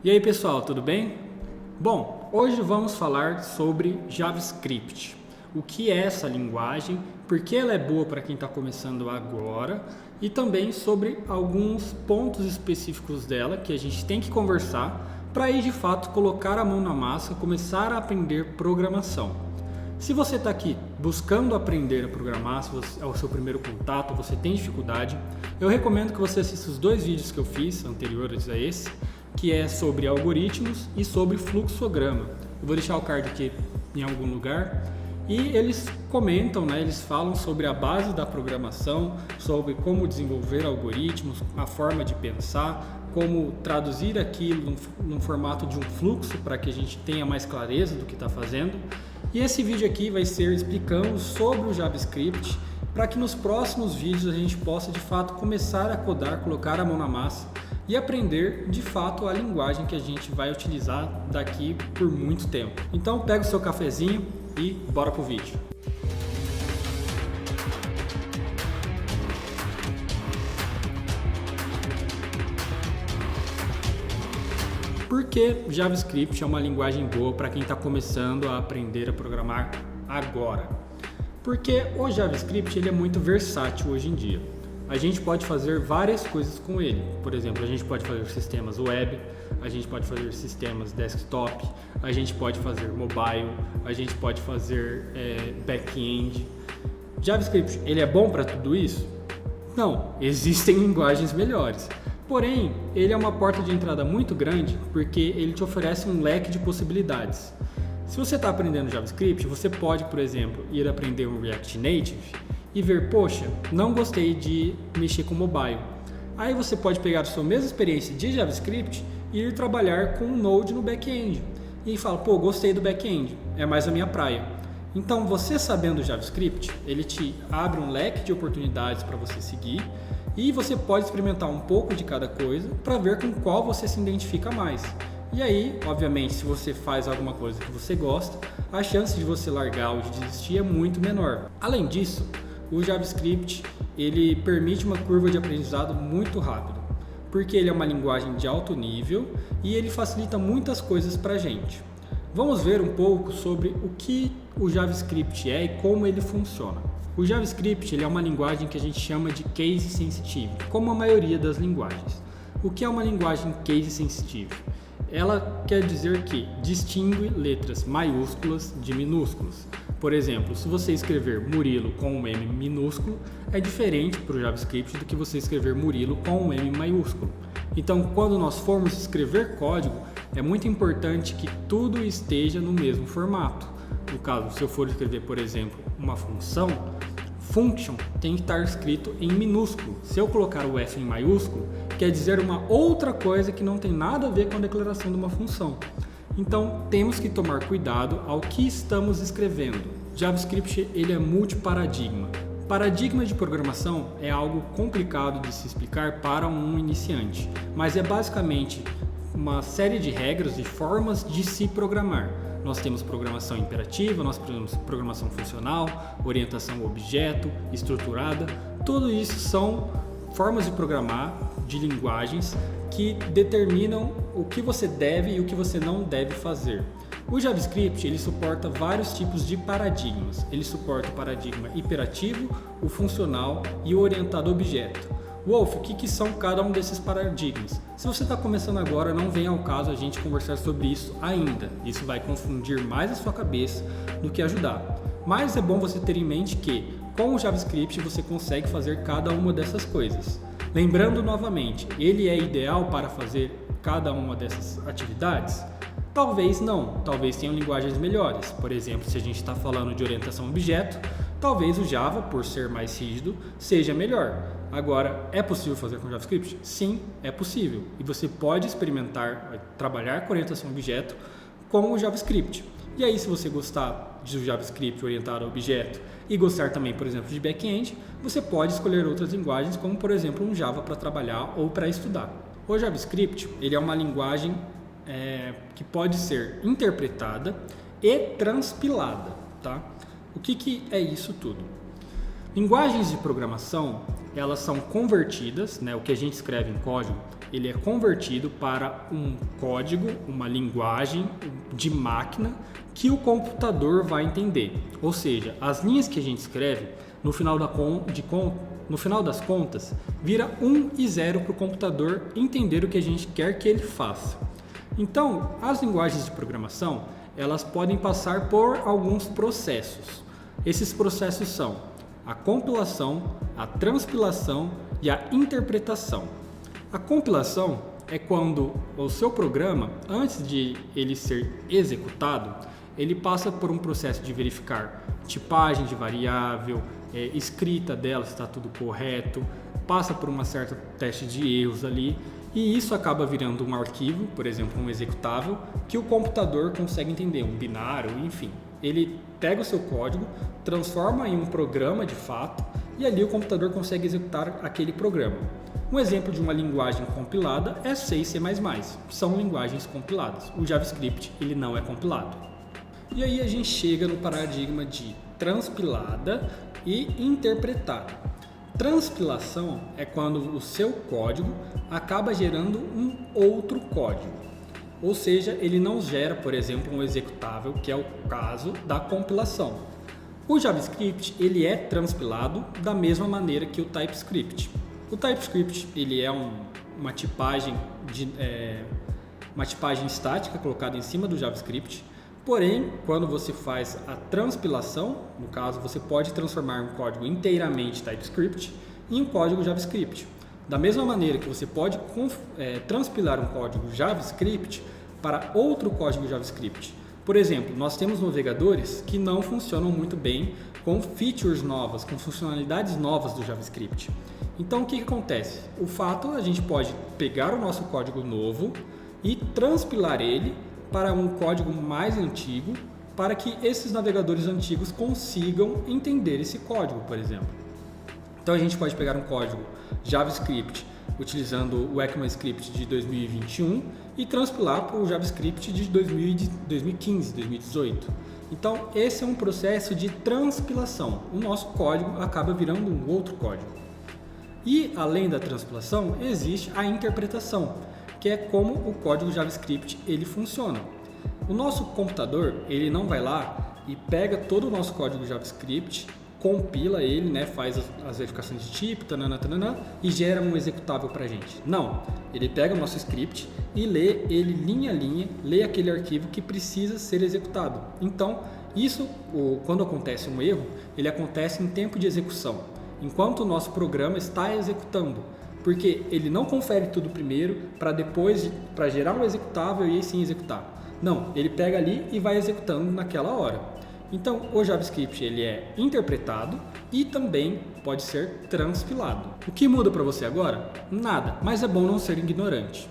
E aí pessoal, tudo bem? Bom, hoje vamos falar sobre JavaScript. O que é essa linguagem, por que ela é boa para quem está começando agora e também sobre alguns pontos específicos dela que a gente tem que conversar para aí de fato colocar a mão na massa, começar a aprender programação. Se você está aqui buscando aprender a programar, se é o seu primeiro contato, você tem dificuldade, eu recomendo que você assista os dois vídeos que eu fiz anteriores a esse, que é sobre algoritmos e sobre fluxograma. Eu vou deixar o card aqui em algum lugar. E eles comentam, eles falam sobre a base da programação, sobre como desenvolver algoritmos, a forma de pensar, como traduzir aquilo num formato de um fluxo para que a gente tenha mais clareza do que está fazendo. E esse vídeo aqui vai ser explicando sobre o JavaScript, para que nos próximos vídeos a gente possa de fato começar a codar, colocar a mão na massa e aprender de fato a linguagem que a gente vai utilizar daqui por muito tempo. Então pega o seu cafezinho e bora pro vídeo. Por que JavaScript é uma linguagem boa para quem está começando a aprender a programar agora? Porque o JavaScript ele é muito versátil hoje em dia. A gente pode fazer várias coisas com ele. Por exemplo, a gente pode fazer sistemas web, a gente pode fazer sistemas desktop, a gente pode fazer mobile, a gente pode fazer back-end. JavaScript, ele é bom para tudo isso? Não, existem linguagens melhores. Porém, ele é uma porta de entrada muito grande porque ele te oferece um leque de possibilidades. Se você está aprendendo JavaScript, você pode, por exemplo, ir aprender um React Native e ver, poxa, não gostei de mexer com mobile. Aí você pode pegar a sua mesma experiência de JavaScript e ir trabalhar com um Node no back-end. E fala, pô, gostei do back-end, é mais a minha praia. Então, você sabendo JavaScript, ele te abre um leque de oportunidades para você seguir e você pode experimentar um pouco de cada coisa para ver com qual você se identifica mais. E aí, obviamente, se você faz alguma coisa que você gosta, a chance de você largar ou de desistir é muito menor. Além disso, o JavaScript ele permite uma curva de aprendizado muito rápida, porque ele é uma linguagem de alto nível e ele facilita muitas coisas para a gente. Vamos ver um pouco sobre o que o JavaScript é e como ele funciona. O JavaScript ele é uma linguagem que a gente chama de case sensitive, como a maioria das linguagens. O que é uma linguagem case sensitive? Ela quer dizer que distingue letras maiúsculas de minúsculas. Por exemplo, se você escrever Murilo com um M minúsculo, é diferente para o JavaScript do que você escrever Murilo com um M maiúsculo. Então, quando nós formos escrever código, é muito importante que tudo esteja no mesmo formato. No caso, se eu for escrever, por exemplo, uma função, function tem que estar escrito em minúsculo. Se eu colocar o F em maiúsculo, quer dizer uma outra coisa que não tem nada a ver com a declaração de uma função. Então, temos que tomar cuidado ao que estamos escrevendo. JavaScript ele é multiparadigma. Paradigma de programação é algo complicado de se explicar para um iniciante, mas é basicamente uma série de regras e formas de se programar. Nós temos programação imperativa, nós temos programação funcional, orientação a objeto, estruturada. Tudo isso são formas de programar, de linguagens que determinam o que você deve e o que você não deve fazer. O JavaScript ele suporta vários tipos de paradigmas. Ele suporta o paradigma imperativo, o funcional e o orientado a objeto. Wolf, o que são cada um desses paradigmas? Se você está começando agora, não vem ao caso a gente conversar sobre isso ainda. Isso vai confundir mais a sua cabeça do que ajudar. Mas é bom você ter em mente que com o JavaScript você consegue fazer cada uma dessas coisas. Lembrando novamente, ele é ideal para fazer cada uma dessas atividades? Talvez não, talvez tenham linguagens melhores. Por exemplo, se a gente está falando de orientação a objeto, talvez o Java, por ser mais rígido, seja melhor. Agora, é possível fazer com JavaScript? Sim, é possível. E você pode experimentar, trabalhar com orientação a objeto com o JavaScript. E aí, se você gostar do JavaScript orientado a objeto e gostar também, por exemplo, de back-end, você pode escolher outras linguagens, como por exemplo um Java para trabalhar ou para estudar. O JavaScript ele é uma linguagem que pode ser interpretada e transpilada. Tá? O que é isso tudo? Linguagens de programação, elas são convertidas, né, o que a gente escreve em código, ele é convertido para um código, uma linguagem de máquina que o computador vai entender. Ou seja, as linhas que a gente escreve, no final das contas, vira 1 e 0 para o computador entender o que a gente quer que ele faça. Então, as linguagens de programação, elas podem passar por alguns processos. Esses processos são a compilação, a transpilação e a interpretação. A compilação é quando o seu programa, antes de ele ser executado, ele passa por um processo de verificar tipagem de variável, escrita dela, se está tudo correto, passa por uma certa teste de erros ali, e isso acaba virando um arquivo, por exemplo, um executável, que o computador consegue entender, um binário, enfim. Ele pega o seu código, transforma em um programa de fato, e ali o computador consegue executar aquele programa. Um exemplo de uma linguagem compilada é C e C++, são linguagens compiladas. O JavaScript ele não é compilado. E aí a gente chega no paradigma de transpilada e interpretada. Transpilação é quando o seu código acaba gerando um outro código. Ou seja, ele não gera, por exemplo, um executável, que é o caso da compilação. O JavaScript ele é transpilado da mesma maneira que o TypeScript. O TypeScript ele é uma tipagem estática colocada em cima do JavaScript. Porém, quando você faz a transpilação, no caso, você pode transformar um código inteiramente TypeScript em um código JavaScript. Da mesma maneira que você pode transpilar um código JavaScript para outro código JavaScript. Por exemplo, nós temos navegadores que não funcionam muito bem com features novas, com funcionalidades novas do JavaScript. Então, o que acontece? O fato, a gente pode pegar o nosso código novo e transpilar ele para um código mais antigo, para que esses navegadores antigos consigam entender esse código, por exemplo. Então a gente pode pegar um código JavaScript utilizando o ECMAScript de 2021 e transpilar para o JavaScript de 2015, 2018. Então esse é um processo de transpilação. O nosso código acaba virando um outro código. E além da transpilação, existe a interpretação, que é como o código JavaScript ele funciona. O nosso computador ele não vai lá e pega todo o nosso código JavaScript, compila ele, né, faz as verificações de tipo, e gera um executável para a gente. Não, ele pega o nosso script e lê ele linha a linha, lê aquele arquivo que precisa ser executado. Então, isso, quando acontece um erro, ele acontece em tempo de execução, enquanto o nosso programa está executando. Porque ele não confere tudo primeiro para gerar um executável e aí sim executar. Não, ele pega ali e vai executando naquela hora. Então, o JavaScript ele é interpretado e também pode ser transpilado. O que muda para você agora? Nada, mas é bom não ser ignorante.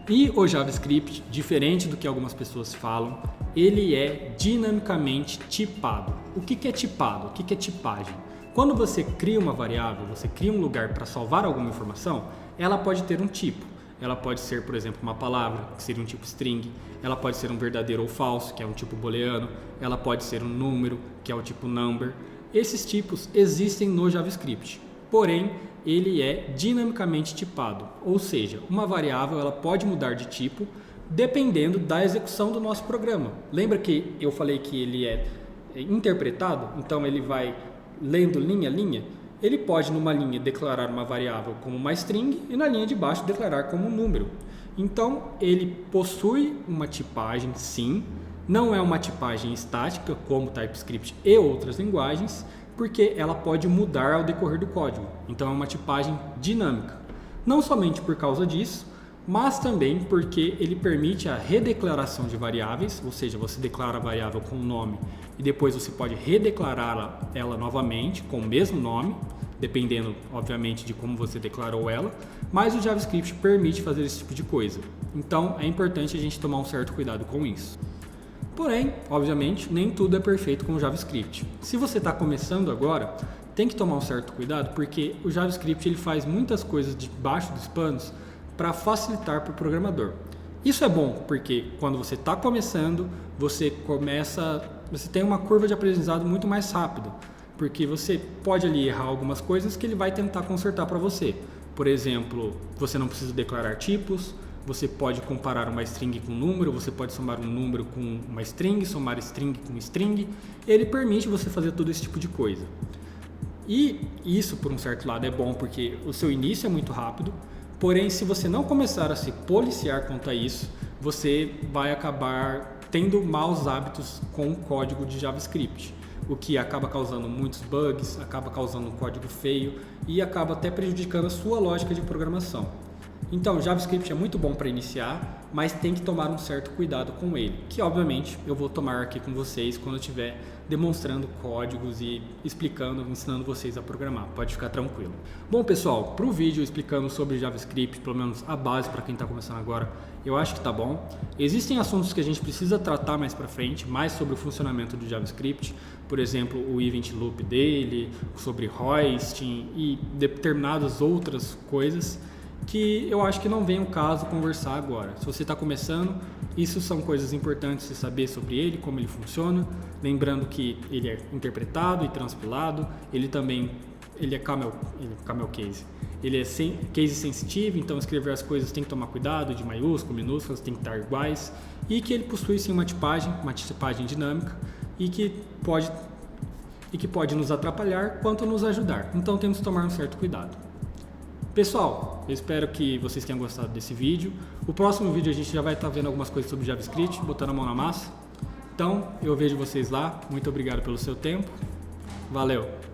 E o JavaScript, diferente do que algumas pessoas falam, ele é dinamicamente tipado. O que é tipado? O que é tipagem? Quando você cria uma variável, você cria um lugar para salvar alguma informação, ela pode ter um tipo. Ela pode ser, por exemplo, uma palavra, que seria um tipo string. Ela pode ser um verdadeiro ou falso, que é um tipo booleano. Ela pode ser um número, que é o tipo number. Esses tipos existem no JavaScript, porém, ele é dinamicamente tipado. Ou seja, uma variável ela pode mudar de tipo dependendo da execução do nosso programa. Lembra que eu falei que ele é interpretado? Então, ele vai lendo linha a linha, ele pode numa linha declarar uma variável como uma string e na linha de baixo declarar como um número. Então ele possui uma tipagem sim, não é uma tipagem estática como TypeScript e outras linguagens, porque ela pode mudar ao decorrer do código. Então é uma tipagem dinâmica. Não somente por causa disso, mas também porque ele permite a redeclaração de variáveis, ou seja, você declara a variável com o nome e depois você pode redeclarar ela novamente com o mesmo nome, dependendo, obviamente, de como você declarou ela, mas o JavaScript permite fazer esse tipo de coisa. Então, é importante a gente tomar um certo cuidado com isso. Porém, obviamente, nem tudo é perfeito com o JavaScript. Se você está começando agora, tem que tomar um certo cuidado, porque o JavaScript ele faz muitas coisas debaixo dos panos para facilitar para o programador. Isso é bom, porque quando você está começando, você começa você tem uma curva de aprendizado muito mais rápida, porque você pode ali errar algumas coisas que ele vai tentar consertar para você. Por exemplo, você não precisa declarar tipos, você pode comparar uma string com um número, você pode somar um número com uma string, somar string com string. Ele permite você fazer todo esse tipo de coisa. E isso, por um certo lado, é bom porque o seu início é muito rápido, porém, se você não começar a se policiar quanto a isso, você vai acabar tendo maus hábitos com o código de JavaScript, o que acaba causando muitos bugs, acaba causando um código feio e acaba até prejudicando a sua lógica de programação. Então, JavaScript é muito bom para iniciar, mas tem que tomar um certo cuidado com ele, que obviamente eu vou tomar aqui com vocês quando eu estiver demonstrando códigos e explicando, ensinando vocês a programar. Pode ficar tranquilo. Bom, pessoal, para o vídeo explicando sobre JavaScript, pelo menos a base para quem está começando agora, eu acho que tá bom. Existem assuntos que a gente precisa tratar mais para frente, mais sobre o funcionamento do JavaScript, por exemplo, o event loop dele, sobre hoisting e determinadas outras coisas que eu acho que não vem o caso conversar agora. Se você está começando, isso são coisas importantes de saber sobre ele, como ele funciona, lembrando que ele é interpretado e transpilado, ele é camel case. Ele é case sensitivo, então escrever as coisas tem que tomar cuidado, de maiúsculo, minúsculas, tem que estar iguais, e que ele possui sim uma tipagem dinâmica e que pode nos atrapalhar quanto nos ajudar. Então temos que tomar um certo cuidado. Pessoal, eu espero que vocês tenham gostado desse vídeo. O próximo vídeo a gente já vai estar vendo algumas coisas sobre JavaScript, botando a mão na massa. Então, eu vejo vocês lá. Muito obrigado pelo seu tempo. Valeu!